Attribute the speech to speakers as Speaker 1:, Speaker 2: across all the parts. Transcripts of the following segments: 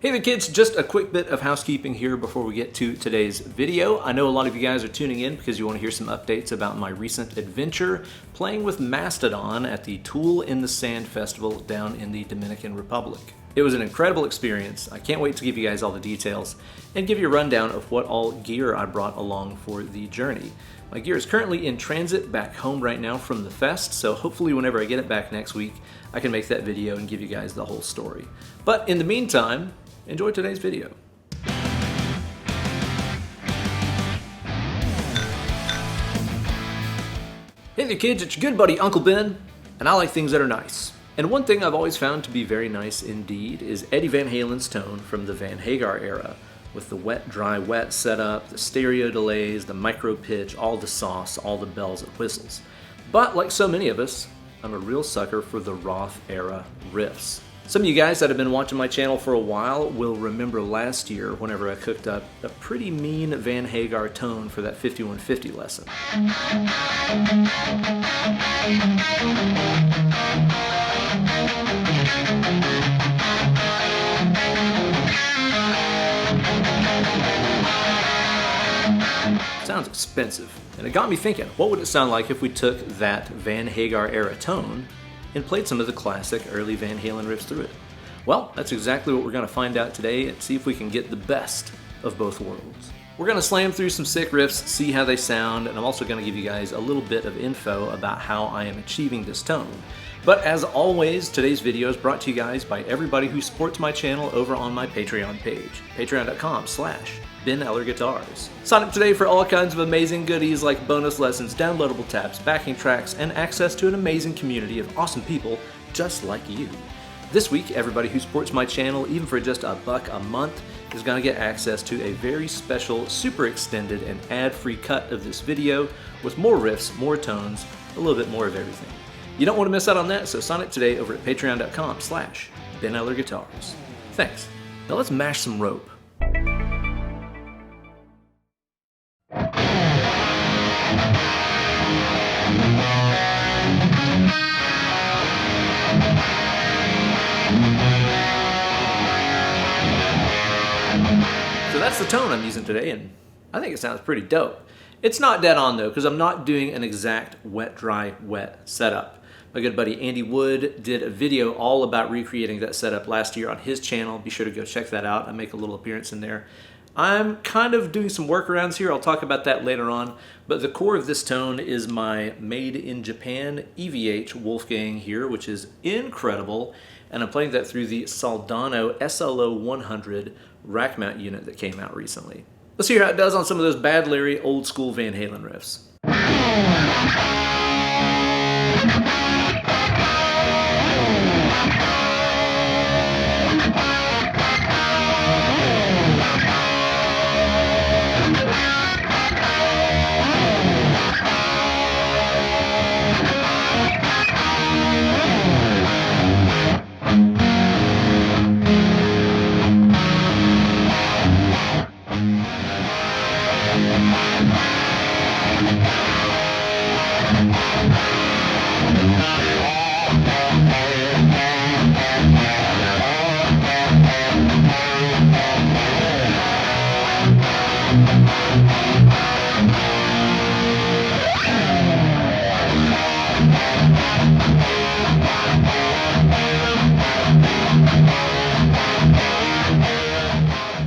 Speaker 1: Hey there kids, just a quick bit of housekeeping here before we get to today's video. I know a lot of you guys are tuning in because you want to hear some updates about my recent adventure playing with MASTODON at the Tool in the Sand Festival down in the Dominican Republic. It was an incredible experience. I can't wait to give you guys all the details and give you a rundown of what all gear I brought along for the journey. My gear is currently in transit back home right now from the fest, so hopefully whenever I get it back next week, I can make that video and give you guys the whole story. But in the meantime, enjoy today's video. Hey there kids, it's your good buddy Uncle Ben, and I like things that are nice. And one thing I've always found to be very nice indeed is Eddie Van Halen's tone from the Van Hagar era, with the wet, dry, wet setup, the stereo delays, the micro pitch, all the sauce, all the bells and whistles. But like so many of us, I'm a real sucker for the Roth-era riffs. Some of you guys that have been watching my channel for a while will remember last year whenever I cooked up a pretty mean Van Hagar tone for that 5150 lesson. Sounds expensive, and it got me thinking, what would it sound like if we took that Van Hagar era tone and played some of the classic early Van Halen riffs through it? Well, that's exactly what we're going to find out today and see if we can get the best of both worlds. We're going to slam through some sick riffs, see how they sound, and I'm also going to give you guys a little bit of info about how I am achieving this tone. But as always, today's video is brought to you guys by everybody who supports my channel over on my Patreon page, patreon.com/Ben Eller Guitars. Sign up today for all kinds of amazing goodies like bonus lessons, downloadable tabs, backing tracks, and access to an amazing community of awesome people just like you. This week, everybody who supports my channel, even for just $1 a month, is going to get access to a very special, super extended, and ad-free cut of this video with more riffs, more tones, a little bit more of everything. You don't want to miss out on that, so sign up today over at patreon.com/Ben Eller Guitars. Thanks. Now let's mash some rope. So that's the tone I'm using today, and I think it sounds pretty dope. It's not dead on though, because I'm not doing an exact wet, dry, wet setup. My good buddy Andy Wood did a video all about recreating that setup last year on his channel. Be sure to go check that out. I make a little appearance in there. I'm kind of doing some workarounds here. I'll talk about that later on. But the core of this tone is my made in Japan EVH Wolfgang here, which is incredible. And I'm playing that through the Soldano SLO100 Rackmount unit that came out recently. Let's hear how it does on some of those bad Larry old school Van Halen riffs.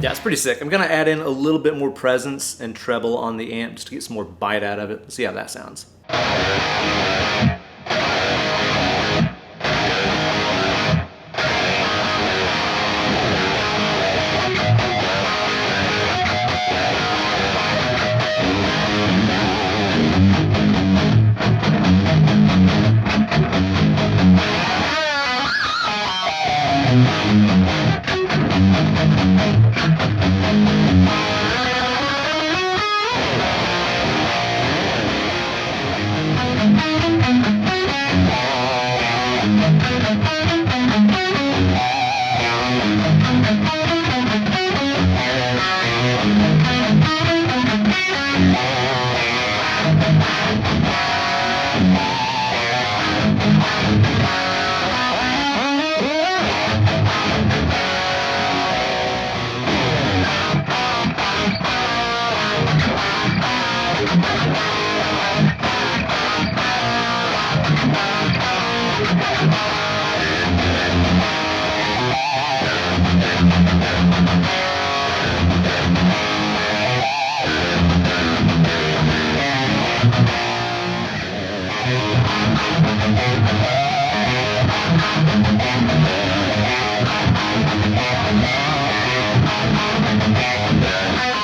Speaker 1: Yeah, it's pretty sick. I'm going to add in a little bit more presence and treble on the amp just to get some more bite out of it. Let's see how that sounds.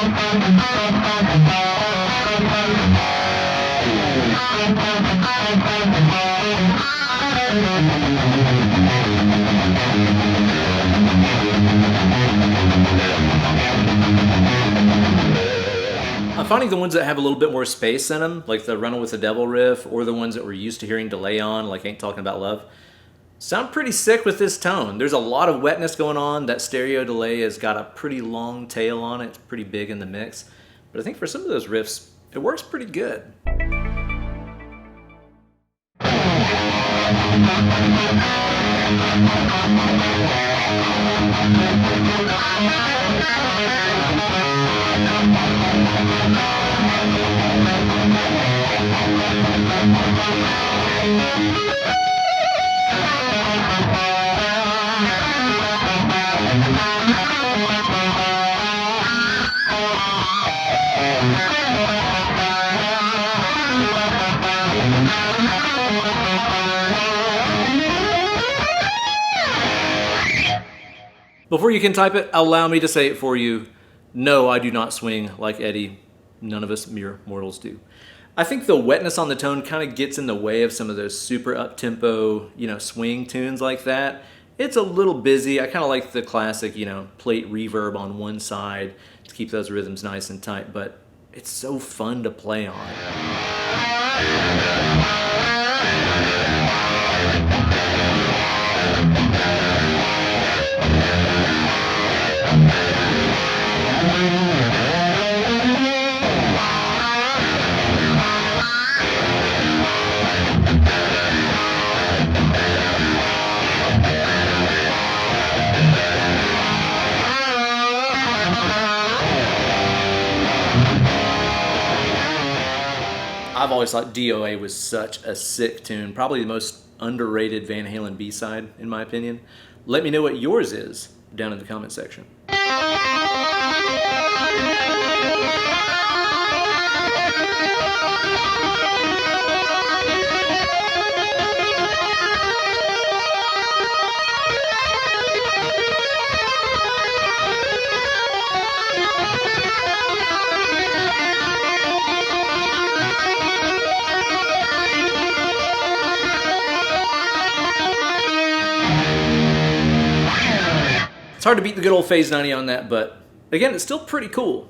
Speaker 1: I'm finding the ones that have a little bit more space in them, like the Running with the Devil riff, or the ones that we're used to hearing delay on, like Ain't Talking About Love, sound pretty sick with this tone. There's a lot of wetness going on. That stereo delay has got a pretty long tail on it. It's pretty big in the mix. But I think for some of those riffs, it works pretty good. Before you can type it, allow me to say it for you. No, I do not swing like Eddie. None of us mere mortals do. I think the wetness on the tone kind of gets in the way of some of those super up-tempo, swing tunes like that. It's a little busy. I kind of like the classic, plate reverb on one side to keep those rhythms nice and tight, but it's so fun to play on. I've always thought DOA was such a sick tune, probably the most underrated Van Halen B-side, in my opinion. Let me know what yours is down in the comment section. It's hard to beat the good old Phase 90 on that, but again, it's still pretty cool.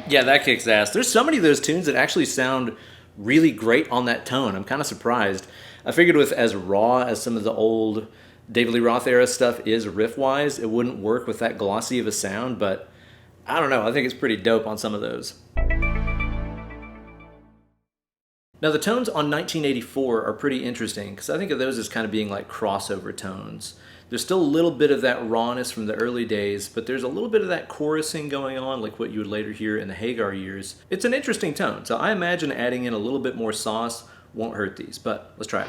Speaker 1: Yeah, that kicks ass. There's so many of those tunes that actually sound really great on that tone. I'm kind of surprised. I figured with as raw as some of the old David Lee Roth era stuff is riff-wise, it wouldn't work with that glossy of a sound, but I don't know. I think it's pretty dope on some of those. Now the tones on 1984 are pretty interesting because I think of those as kind of being like crossover tones. There's still a little bit of that rawness from the early days, but there's a little bit of that chorusing going on like what you would later hear in the Hagar years. It's an interesting tone, so I imagine adding in a little bit more sauce won't hurt these, but let's try it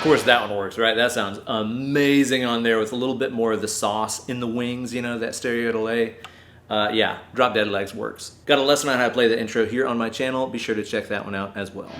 Speaker 1: of course that one works, right? That sounds amazing on there with a little bit more of the sauce in the wings, you know, that stereo delay. Yeah, Drop Dead Legs works. Got a lesson on how to play the intro here on my channel. Be sure to check that one out as well.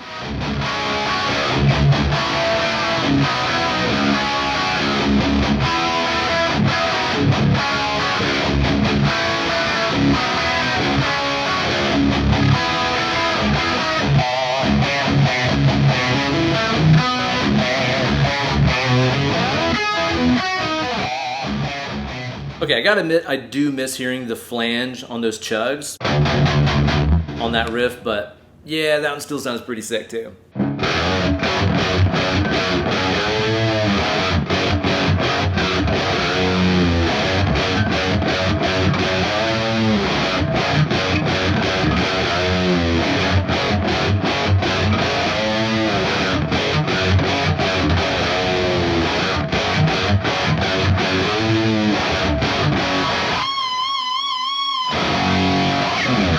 Speaker 1: Okay, I gotta admit, I do miss hearing the flange on those chugs on that riff, but yeah, that one still sounds pretty sick too.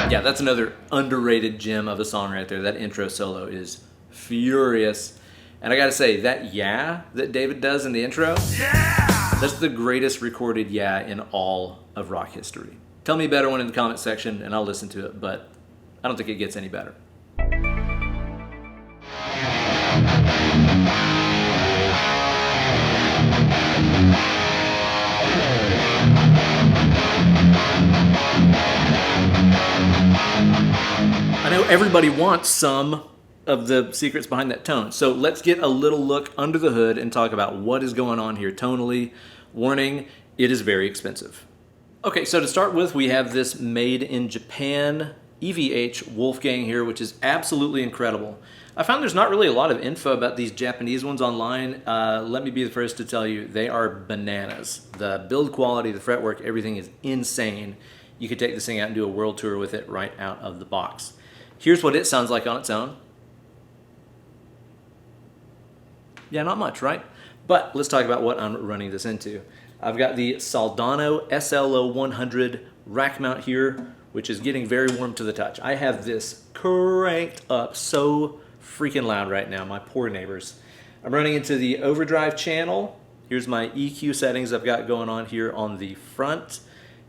Speaker 1: Yeah, that's another underrated gem of a song right there. That intro solo is furious. And I gotta say, that yeah that David does in the intro, yeah! That's the greatest recorded yeah in all of rock history. Tell me a better one in the comment section and I'll listen to it, but I don't think it gets any better. I know everybody wants some of the secrets behind that tone, so let's get a little look under the hood and talk about what is going on here tonally. Warning, it is very expensive. Okay, so to start with, we have this made in Japan EVH Wolfgang here, which is absolutely incredible. I found there's not really a lot of info about these Japanese ones online. Let me be the first to tell you, they are bananas. The build quality, the fretwork, everything is insane. You could take this thing out and do a world tour with it right out of the box. Here's what it sounds like on its own. Yeah, not much, right? But let's talk about what I'm running this into. I've got the Soldano SLO100 Rackmount here, which is getting very warm to the touch. I have this cranked up so freaking loud right now, my poor neighbors. I'm running into the overdrive channel. Here's my EQ settings I've got going on here on the front.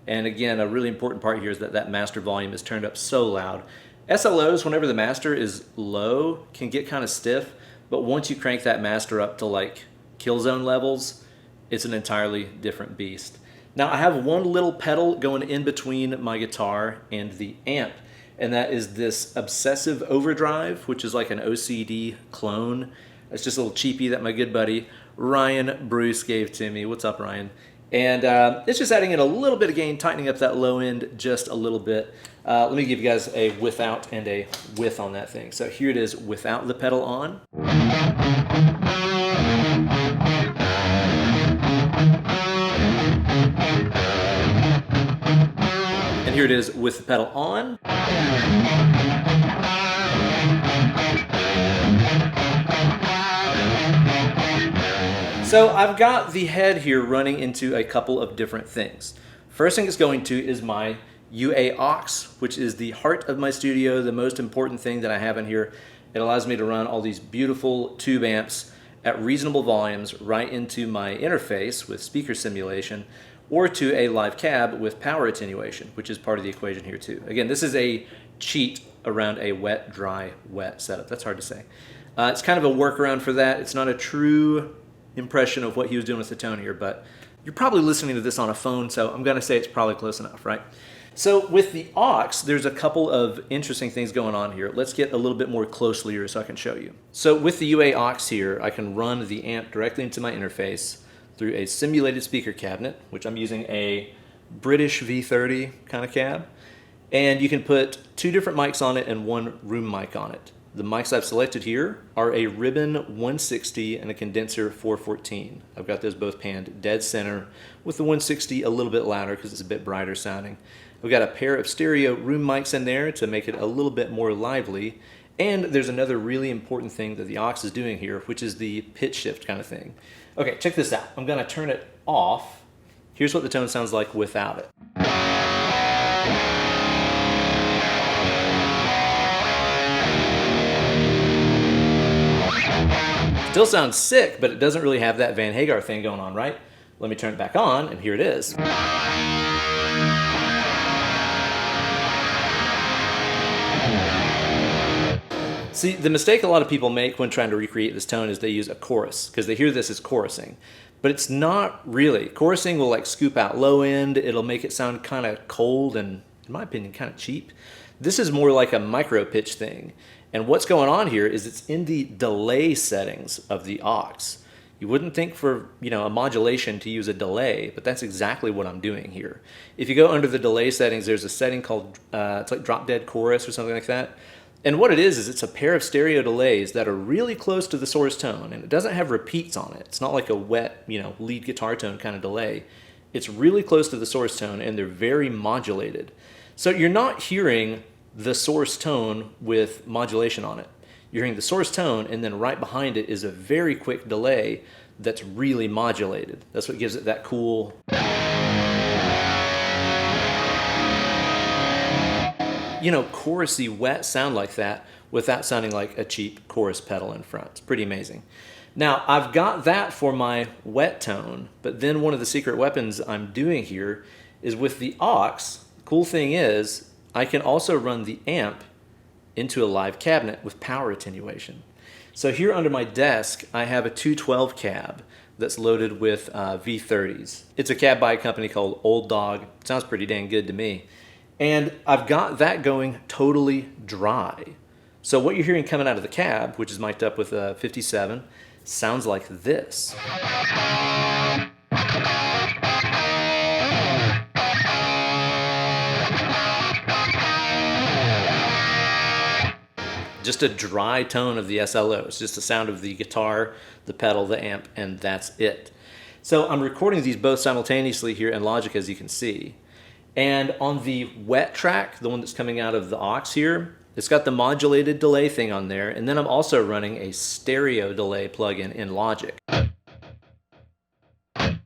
Speaker 1: And again, a really important part here is that that master volume is turned up so loud. SLOs, whenever the master is low, can get kind of stiff, but once you crank that master up to like kill zone levels, it's an entirely different beast. Now I have one little pedal going in between my guitar and the amp, and that is this Obsessive Overdrive, which is like an OCD clone. It's just a little cheapie that my good buddy Ryan Bruce gave to me. What's up, Ryan? And it's just adding in a little bit of gain, tightening up that low end just a little bit. Let me give you guys a without and a with on that thing. So here it is without the pedal on. And here it is with the pedal on. So I've got the head here running into a couple of different things. First thing it's going to is my UA aux, which is the heart of my studio, the most important thing that I have in here. It allows me to run all these beautiful tube amps at reasonable volumes right into my interface with speaker simulation, or to a live cab with power attenuation, which is part of the equation here too. Again, this is a cheat around a wet, dry, wet setup. That's hard to say. It's kind of a workaround for that. It's not a true impression of what he was doing with the tone here, but you're probably listening to this on a phone, so I'm gonna say it's probably close enough, right? So with the aux, there's a couple of interesting things going on here. Let's get a little bit more closely here so I can show you. So with the UA aux here, I can run the amp directly into my interface through a simulated speaker cabinet, which I'm using a British V30 kind of cab, and you can put two different mics on it and one room mic on it. The mics I've selected here are a Ribbon 160 and a condenser 414. I've got those both panned dead center, with the 160 a little bit louder because it's a bit brighter sounding. I've got a pair of stereo room mics in there to make it a little bit more lively. And there's another really important thing that the aux is doing here, which is the pitch shift kind of thing. Okay, check this out. I'm gonna turn it off. Here's what the tone sounds like without it. Still sounds sick, but it doesn't really have that Van Hagar thing going on, right? Let me turn it back on, and here it is. See, the mistake a lot of people make when trying to recreate this tone is they use a chorus, because they hear this as chorusing. But it's not really. Chorusing will like scoop out low end, it'll make it sound kind of cold and, in my opinion, kind of cheap. This is more like a micro pitch thing. And what's going on here is it's in the delay settings of the aux. You wouldn't think for, a modulation to use a delay, but that's exactly what I'm doing here. If you go under the delay settings, there's a setting called, it's like drop dead chorus or something like that. And what it is it's a pair of stereo delays that are really close to the source tone, and it doesn't have repeats on it. It's not like a wet, lead guitar tone kind of delay. It's really close to the source tone, and they're very modulated. So you're not hearing the source tone with modulation on it. You're hearing the source tone, and then right behind it is a very quick delay that's really modulated. That's what gives it that cool... chorusy, wet sound like that without sounding like a cheap chorus pedal in front. It's pretty amazing. Now, I've got that for my wet tone, but then one of the secret weapons I'm doing here is with the aux. The cool thing is I can also run the amp into a live cabinet with power attenuation. So here under my desk, I have a 212 cab that's loaded with V30s. It's a cab by a company called Old Dog. It sounds pretty dang good to me. And I've got that going totally dry. So what you're hearing coming out of the cab, which is mic'd up with a 57, sounds like this. Just a dry tone of the SLO. It's just the sound of the guitar, the pedal, the amp, and that's it. So I'm recording these both simultaneously here in Logic, as you can see. And on the wet track, the one that's coming out of the aux here, it's got the modulated delay thing on there, and then I'm also running a stereo delay plugin in Logic. And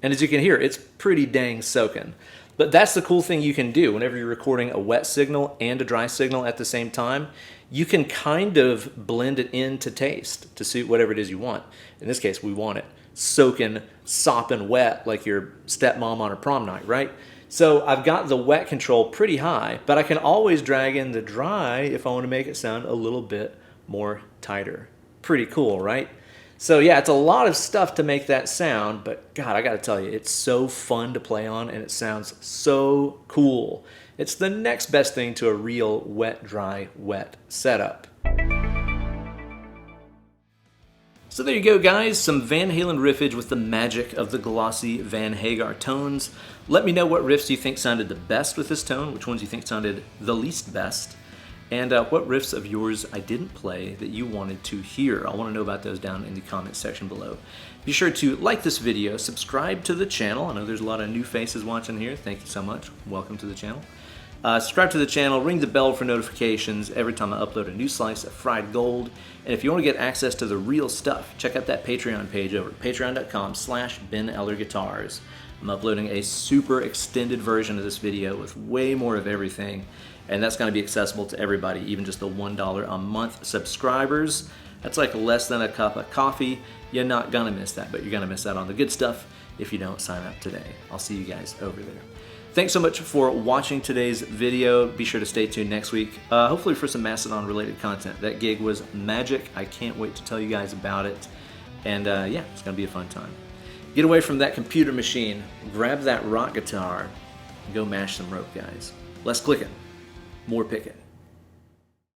Speaker 1: as you can hear, it's pretty dang soaking. But that's the cool thing you can do whenever you're recording a wet signal and a dry signal at the same time. You can kind of blend it into taste to suit whatever it is you want. In this case, we want it soaking, sopping wet like your stepmom on her prom night, right? So I've got the wet control pretty high, but I can always drag in the dry if I want to make it sound a little bit more tighter. Pretty cool, right? So yeah, it's a lot of stuff to make that sound, but God, I gotta tell you, it's so fun to play on and it sounds so cool. It's the next best thing to a real wet, dry, wet setup. So there you go, guys, some Van Halen riffage with the magic of the glossy Van Hagar tones. Let me know what riffs you think sounded the best with this tone, which ones you think sounded the least best, and what riffs of yours I didn't play that you wanted to hear. I want to know about those down in the comment section below. Be sure to like this video, subscribe to the channel. I know there's a lot of new faces watching here. Thank you so much. Welcome to the channel. Subscribe to the channel, ring the bell for notifications every time I upload a new slice of fried gold. And if you want to get access to the real stuff, check out that Patreon page over at patreon.com/BenEllerGuitars. I'm uploading a super extended version of this video with way more of everything, and that's going to be accessible to everybody, even just the $1 a month subscribers. That's like less than a cup of coffee. You're not going to miss that, but you're going to miss out on the good stuff if you don't sign up today. I'll see you guys over there. Thanks so much for watching today's video. Be sure to stay tuned next week, hopefully for some Mastodon related content. That gig was magic. I can't wait to tell you guys about it. And yeah, it's gonna be a fun time. Get away from that computer machine, grab that rock guitar, and go mash some rope, guys. Less clicking, more picking.